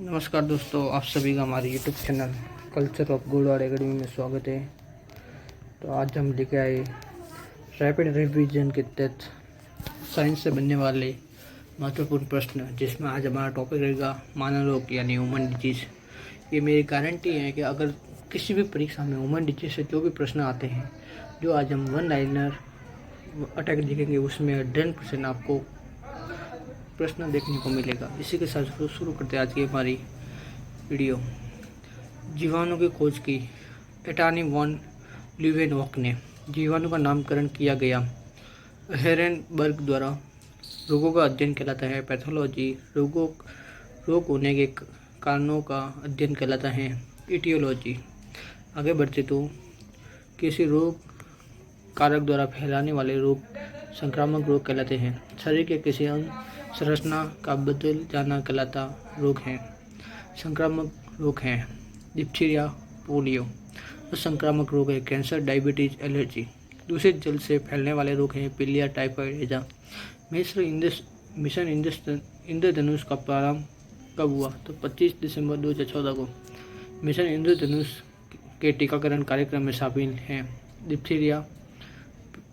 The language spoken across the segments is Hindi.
नमस्कार दोस्तों, आप सभी का हमारे यूट्यूब चैनल कल्चर ऑफ गुड़वाड़ एकेडमी में स्वागत है। तो आज हम लेके आए रैपिड रिवीजन के तहत साइंस से बनने वाले महत्वपूर्ण प्रश्न, जिसमें आज हमारा टॉपिक रहेगा मानव रोग यानी ह्यूमन डिजीज। ये मेरी गारंटी है कि अगर किसी भी परीक्षा में ह्यूमन डिजीज से जो भी प्रश्न आते हैं, जो आज हम वन लाइनर अटैक देखेंगे, उसमें 100% आपको प्रश्न देखने को मिलेगा। इसी के साथ शुरू करते हैं आज की हमारी वीडियो। जीवाणु की खोज की एटॉर्नी वॉन ल्यूवेनहॉक ने। जीवाणु का नामकरण किया गया हेरेनबर्ग द्वारा। रोगों का अध्ययन कहलाता है पैथोलॉजी। रोग होने के कारणों का अध्ययन कहलाता है इटियोलॉजी। आगे बढ़ते तो किसी रोग कारक द्वारा फैलाने वाले रोग संक्रामक रोग कहलाते हैं। शरीर के किसी अंग संरचना का बदल जाना कहलाता रोग है। संक्रामक रोग हैं डिप्थीरिया, पोलियो। असंक्रामक रोग है कैंसर, डायबिटीज, एलर्जी। दूषित जल से फैलने वाले रोग हैं पीलिया, टाइफाइड, हैजा। मिशन इंद्रधनुष का प्रारंभ कब हुआ? तो 25 दिसंबर 2014 को। मिशन इंद्रधनुष के टीकाकरण कार्यक्रम में शामिल हैं diphtheria,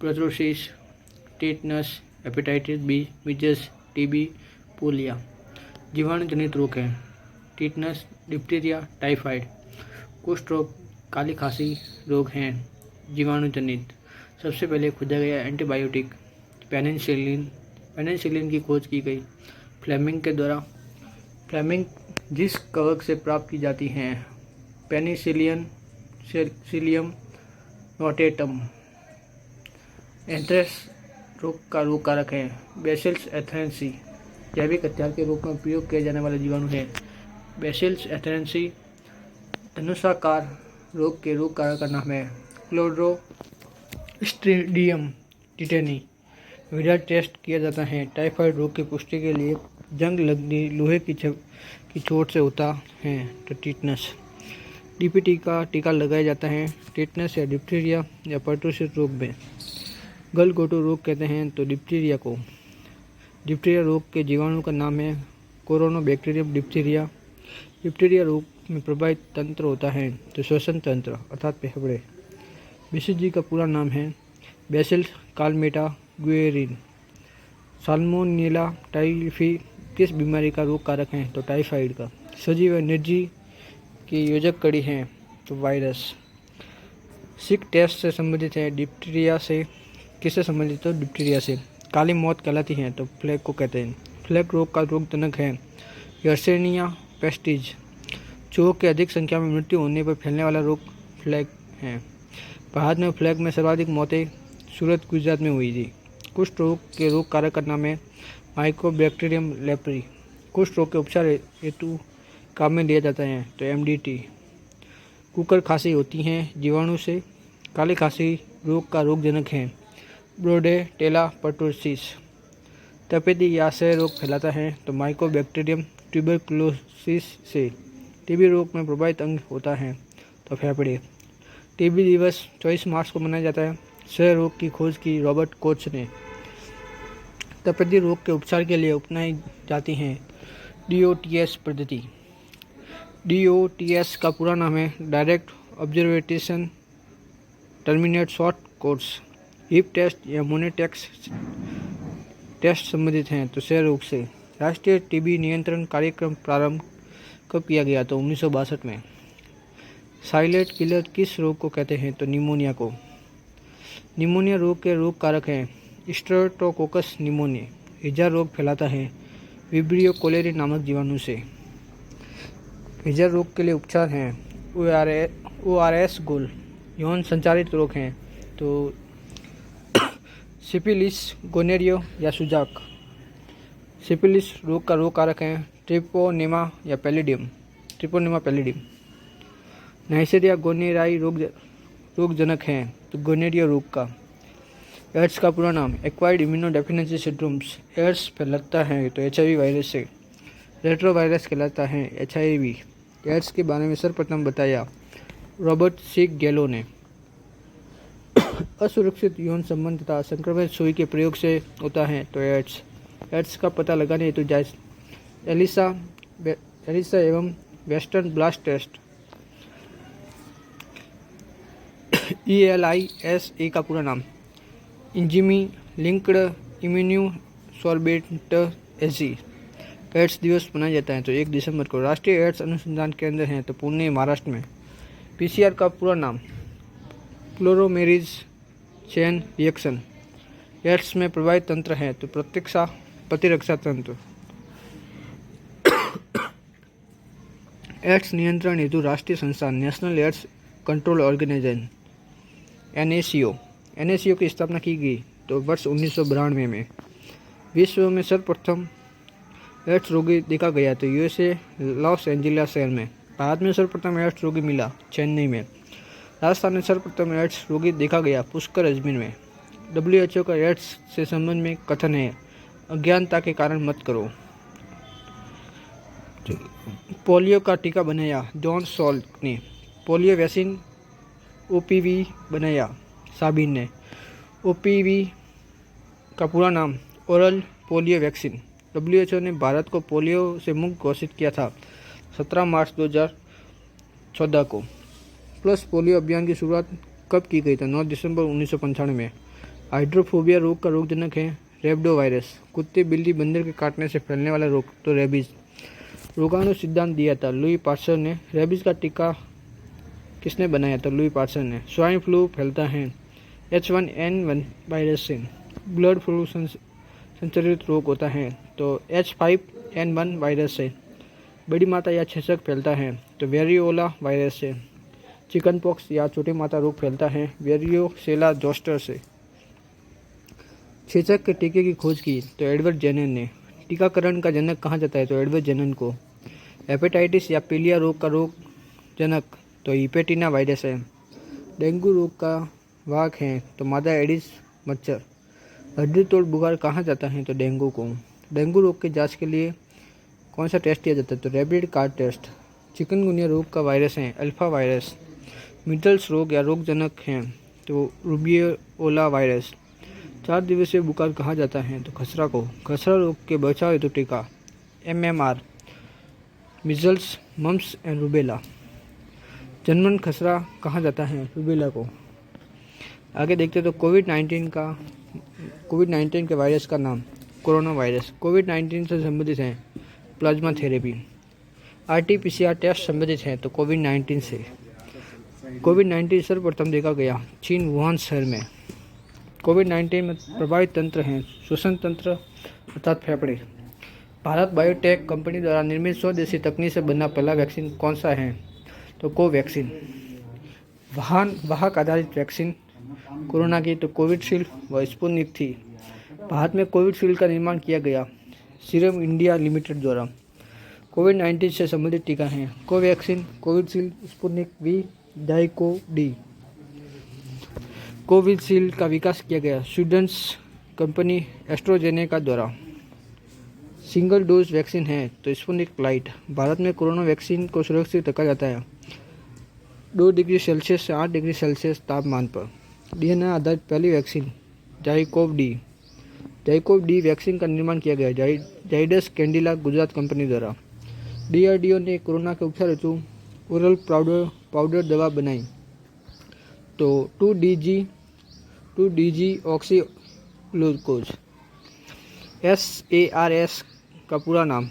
pertussis, tetanus, hepatitis B, measles, TB, polio. जीवाणु जनित रोग हैं टेटनस, डिप्थीरिया, टाइफाइड। कुष्ठ रोग, काली खांसी रोग हैं जीवाणु जनित। सबसे पहले खोजा गया एंटीबायोटिक पेनिसिलिन की खोज की गई फ्लेमिंग के द्वारा। फ्लेमिंग जिस कवक से प्राप्त की जाती हैं पेनिसिलियम नोटेटम। एंथ्रेक्स रोग का रोग कारक है बेसिलस एंथ्रेसी। जैविक हथियार के रूप में प्रयोग किए जाने वाले जीवाणु है बेसिलस एंथ्रेसी। धनुषाकार रोग के रोग कारक का नाम है क्लोस्ट्रीडियम टिटेनी। विराट टेस्ट किया जाता है टाइफाइड रोग की पुष्टि के लिए। जंग लगनी लोहे की चोट से होता है तो टिटनस। डीपीटी का टीका लगाया जाता है टिटनस या डिप्थीरिया या पर्टुसिस रोग में। गलघोटू रोग कहते हैं तो डिप्थीरिया को। डिप्थीरिया रोग के जीवाणु का नाम है कोरोनोबैक्टीरियम डिप्थीरिया। डिप्थीरिया रोग में प्रभावित तंत्र होता है तो श्वसन तंत्र अर्थात फेफड़े। बीसीजी का पूरा नाम है बेसिलस कालमेटा गुएरिन। साल्मोनेला टाइफी किस बीमारी का रोग कारक है तो टाइफाइड का। सजीव व निर्जीव की योजक कड़ी है तो वायरस। सिक टेस्ट से संबंधित है डिप्थीरिया से। किससे संबंधित तो डिप्थीरिया से। काली मौत कहलाती है तो फ्लैग को कहते हैं। फ्लैग रोग का रोगजनक है यर्सेनिया पेस्टिज। चूहों के अधिक संख्या में मृत्यु होने पर फैलने वाला रोग फ्लैग है। भारत में फ्लैग में सर्वाधिक मौतें सूरत, गुजरात में हुई थी। कुष्ठ रोग के रोग कारक का नाम है माइकोबैक्टीरियम लेप्री। कुष्ठ रोग के उपचार हेतु काम में लिया जाता है तो एमडीटी। कुकर खांसी होती हैं जीवाणु से। काली खांसी रोग का रोगजनक है ब्रोडेटेला पर्टुसिस। तपेदिक या क्षय रोग फैलाता है तो माइकोबैक्टीरियम ट्यूबरकुलोसिस से। टीबी रोग में प्रभावित अंग होता है तो फेफड़े। टीबी दिवस 24 मार्च को मनाया जाता है। क्षय रोग की खोज की रॉबर्ट कोच ने। तपेदिक रोग के उपचार के लिए अपनाई जाती हैं DOTS पद्धति। DOTS का पूरा नाम है direct observation terminate short course. Heaf test या मोनेटेक्स टेस्ट संबंधित हैं तो क्षय रोग से। राष्ट्रीय टीबी नियंत्रण कार्यक्रम प्रारंभ कब किया गया तो 1962 में। साइलेंट किलर किस रोग को कहते हैं तो निमोनिया को। निमोनिया रोग के रोग कारक हैं स्ट्रेप्टोकोकस निमोनिया। हैजा रोग फैलाता है विब्रियो कोलेरी नामक जीवाणु से। हैजा रोग के लिए उपचार हैं ORS गोल। यौन संचारित रोग हैं तो सिफिलिस, गोनेरियो या सुजाक। सिफिलिस रोग का रोग कारक है ट्रिपोनेमा पैलिडियम। नाइसेरिया गोनेराई रोगजनक हैं तो गोनेरियो रोग का। एड्स का पूरा नाम एक्वायर्ड इम्यूनोडेफिशिएंसी सिंड्रोम्स। एड्स फैलाता है तो HIV वायरस से। रेट्रोवायरस कहलाता है HIV। एड्स के बारे में सर्वप्रथम बताया रॉबर्ट सिक गैलो ने। असुरक्षित यौन संबंध तथा संक्रमित सुई के प्रयोग से होता है तो एड्स का पता लगाने हेतु एलिसा एलिसा एवं वेस्टर्न ब्लास्ट टेस्ट। ELISA का पूरा नाम इंजिमी लिंक्ड इम्यूनो सॉर्बेंट एजी। एड्स दिवस मनाया जाता है तो 1 दिसंबर को। राष्ट्रीय एड्स अनुसंधान केंद्र है तो पुणे महाराष्ट्र में। PCR का पूरा नाम क्लोरोमेरीज चेन रिएक्शन। एड्स में प्रभावित तंत्र है तो प्रतिरक्षा तंत्र। एड्स नियंत्रण हेतु राष्ट्रीय संस्थान National AIDS Control Organisation NACO की स्थापना की गई तो वर्ष 1992 में। विश्व में सर्वप्रथम एड्स रोगी देखा गया तो USA लॉस एंजिल्स शहर में। भारत में सर्वप्रथम एड्स रोगी मिला चेन्नई में। राजस्थान में सर्वप्रथम एड्स रोगी देखा गया पुष्कर अजमेर में। WHO का एड्स से संबंध में कथन है, अज्ञानता के कारण मत करो। पोलियो का टीका बनाया जॉन सॉल्क ने। पोलियो वैक्सीन OPV बनाया साबिन ने। OPV का पूरा नाम ओरल पोलियो वैक्सीन। WHO ने भारत को पोलियो से मुक्त घोषित किया था 17 मार्च 2014 को। प्लस पोलियो अभियान की शुरुआत कब की गई था? 9 दिसंबर 1995 में। हाइड्रोफोबिया रोग का रोगजनक है रेबडो वायरस। कुत्ते बिल्ली बंदर के काटने से फैलने वाला रोग तो रेबीज। रोगाणु सिद्धांत दिया था लुई पास्चर ने। रेबीज का टीका किसने बनाया था? लुई पास्चर ने। स्वाइन फ्लू फैलता है H1N1 वायरस से। ब्लड फ्लू संचरित रोग होता है तो H5N1 वायरस से। बड़ी माता या छेचक फैलता है तो वेरियोला वायरस से। चिकन पॉक्स या छोटी माता रोग फैलता है वेरियोसेला जोस्टर से। छेचक के टीके की खोज की तो एडवर्ड जेनर ने। टीकाकरण का जनक कहा जाता है तो एडवर्ड जेनर को। हेपेटाइटिस या पीलिया रोग का रोग जनक तो हिपेटिना वायरस है। डेंगू रोग का वाहक है तो मादा एडिस मच्छर। हड्डी तोड़ बुखार कहा जाता है तो डेंगू को। डेंगू रोग की जांच के लिए कौन सा टेस्ट किया जाता है तो रैपिड कार्ड टेस्ट। चिकनगुनिया रोग का वायरस है अल्फा वायरस। मीजल्स रोग या रोगजनक हैं तो रूबियोला वायरस। 4 दिवसीय बुखार कहा जाता है तो खसरा को। खसरा रोग के बचाव हेतु टीका MMR measles mumps and rubella. जनमन खसरा कहा जाता है रूबेला को। आगे देखते तो कोविड-19 के वायरस का नाम कोरोना वायरस। कोविड-19 से संबंधित है प्लाज्मा थेरेपी। RT-PCR टेस्ट संबंधित है तो कोविड-19 से। कोविड-19 सर्वप्रथम देखा गया चीन वुहान शहर में। कोविड-19 में प्रभावित तंत्र हैं श्वसन तंत्र अर्थात फेफड़े। भारत बायोटेक कंपनी द्वारा निर्मित स्वदेशी तकनीक से बना पहला वैक्सीन कौन सा है तो कोवैक्सीन। वाहक आधारित वैक्सीन कोरोना की तो कोविशील्ड व स्पुतनिक थी। भारत में कोविशील्ड का निर्माण किया गया सीरम इंडिया लिमिटेड द्वारा। कोविड-19 से संबंधित टीका हैं Covaxin, Covishield, Sputnik V, ZyCoV D. Covishield का विकास किया गया स्वीडन कंपनी एस्ट्राजेनेका द्वारा। सिंगल डोज वैक्सीन है तो स्पुतनिक लाइट। भारत में कोरोना वैक्सीन को सुरक्षित रखा जाता है 2 डिग्री सेल्सियस से 8 डिग्री सेल्सियस तापमान पर। DNA आधारित पहली वैक्सीन जाइकोव डी वैक्सीन का निर्माण किया गया जाइडस कैंडिला गुजरात कंपनी द्वारा। DRDO ने कोरोना के उपचार हेतु ओरल पाउडर दवा बनाई तो 2DG ऑक्सीग्लूकोज। SARS का पूरा नाम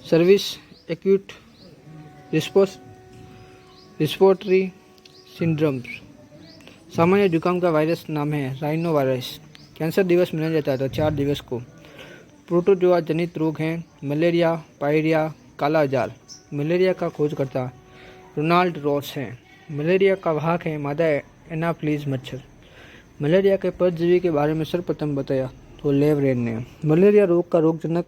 सर्विस एक्यूट रिस्पिरेटरी सिंड्रोम। सामान्य जुकाम का वायरस नाम है राइनो वायरस। कैंसर दिवस मनाया जाता है तो 4 दिवस को। प्रोटोजोआ जनित रोग हैं मलेरिया, पायरिया, काला जार। मलेरिया का खोजकर्ता रोनाल्ड रॉस हैं। मलेरिया का वाहक है मादा एनाफिलीज मच्छर। मलेरिया के परजीवी के बारे में सर्वप्रथम बताया तो लेव रेन ने। मलेरिया रोग का रोगजनक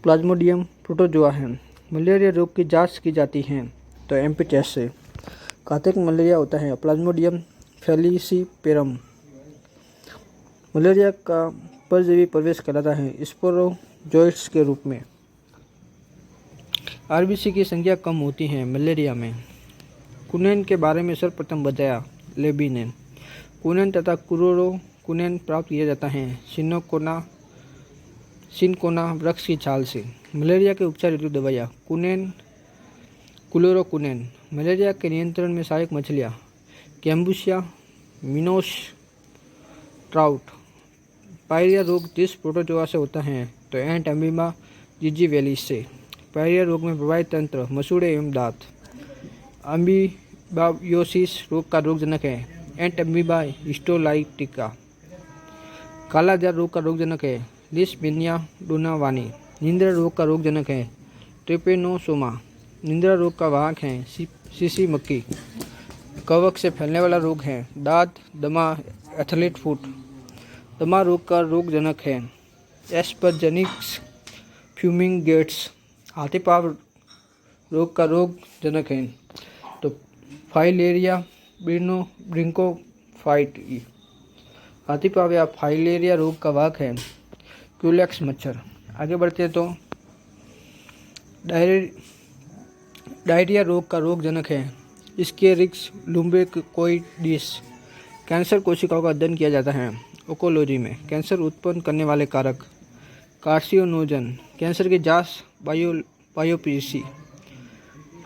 प्लाज्मोडियम प्रोटोजोआ है। मलेरिया रोग की जांच की जाती है तो MP टेस्ट से। घातक मलेरिया होता है प्लाज्मोडियम फैलिसीपेरम। मलेरिया का परजीवी प्रवेश कहलाता है स्पोरोजोइट्स के रूप में। RBC की संख्या कम होती है मलेरिया में। कुनैन के बारे में सर्वप्रथम बताया लेबी ने। कुनैन तथा क्लोरोकुनैन प्राप्त किया जाता है सिनोकोना सिनकोना वृक्ष की छाल से। मलेरिया के उपचार हेतु दवाइयाँ कुनेन, क्लोरोकुनेन। मलेरिया के नियंत्रण में सहायक मछलियाँ कैम्बुसिया, मिनोस, ट्राउट। पायरिया रोग 30 प्रोटोजोआ से होता है तो एंट अमीबा जिजीवेलिस से। पायरिया रोग में प्रवाही तंत्र मसूड़े एवं दांत। अमीबायोसिस रोग का रोगजनक है एंट अमीबा हिस्टोलाइटिका। काला जार रोग का रोगजनक है लिस्बिनिया डोनावानी। निंद्रा रोग का रोगजनक है ट्रिपेनोसोमा। निंद्रा रोग का वाहक है सीसी मक्खी। कवक से फैलने वाला रोग है दाद, दमा, एथलीट फुट। दमा रोग का रोगजनक है एस्परजेनिक्स फ्यूमिंगेट्स। हाथी पाँव रोग का रोगजनक है तो फाइलेरिया ब्रिंकोफाइटी। हाथी पाँव या फाइलेरिया रोग का वाहक है क्यूलेक्स मच्छर। आगे बढ़ते हैं तो डायरिया रोग का रोगजनक है स्केरिक्स लुम्ब्रिकोइडिस। कैंसर कोशिकाओं का अध्ययन किया जाता है ओकोलॉजी में। कैंसर उत्पन्न करने वाले कारक कार्सिनोजन। कैंसर की जांच बायोप्सी।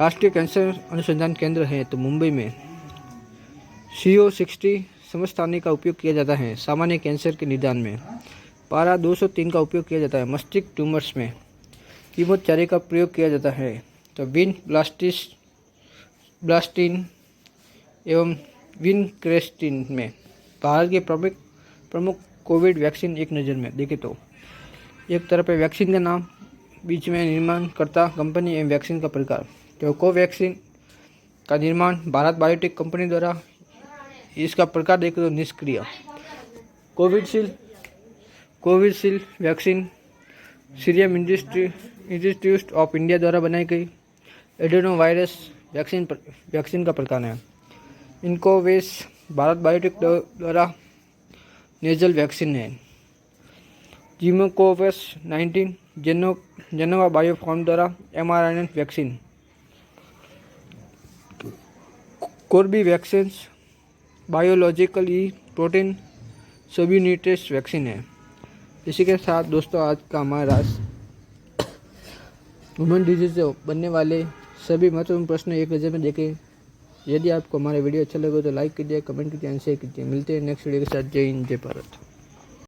राष्ट्रीय कैंसर अनुसंधान केंद्र है तो मुंबई में। CO60 समस्थानिक का उपयोग किया जाता है सामान्य कैंसर के निदान में। पारा 203 का उपयोग किया जाता है मस्तिष्क ट्यूमर्स में। कीमोथेरेपी का प्रयोग किया जाता है तो ब्लास्टिन एवं विनक्रेस्टिन में। भारत के प्रमुख कोविड वैक्सीन एक नज़र में देखें तो एक तरफ है वैक्सीन का नाम, बीच में निर्माणकर्ता कंपनी एवं वैक्सीन का प्रकार। तो कोवैक्सीन का निर्माण भारत बायोटेक कंपनी द्वारा। इसका प्रकार देखें तो निष्क्रिय। Covishield vaccine serum institute of India द्वारा बनाई गई एडेनो वायरस वैक्सीन का प्रकार है। इनकोवेस भारत बायोटेक द्वारा नेजल वैक्सीन है। जिमोकोवस 19 जेनोवा बायोफार्म द्वारा mRNA वैक्सीन। कोर्बी वैक्सीन बायोलॉजिकल ई प्रोटीन सबयूनिटेस वैक्सीन है। इसी के साथ दोस्तों आज का हमारा ह्यूमन डिजीज से बनने वाले सभी महत्वपूर्ण प्रश्न एक नज़र में देखें। यदि आपको हमारा वीडियो अच्छा लगे तो लाइक कीजिए, कमेंट कीजिए, शेयर कीजिए। मिलते हैं नेक्स्ट वीडियो के साथ। जय हिंद, जय भारत।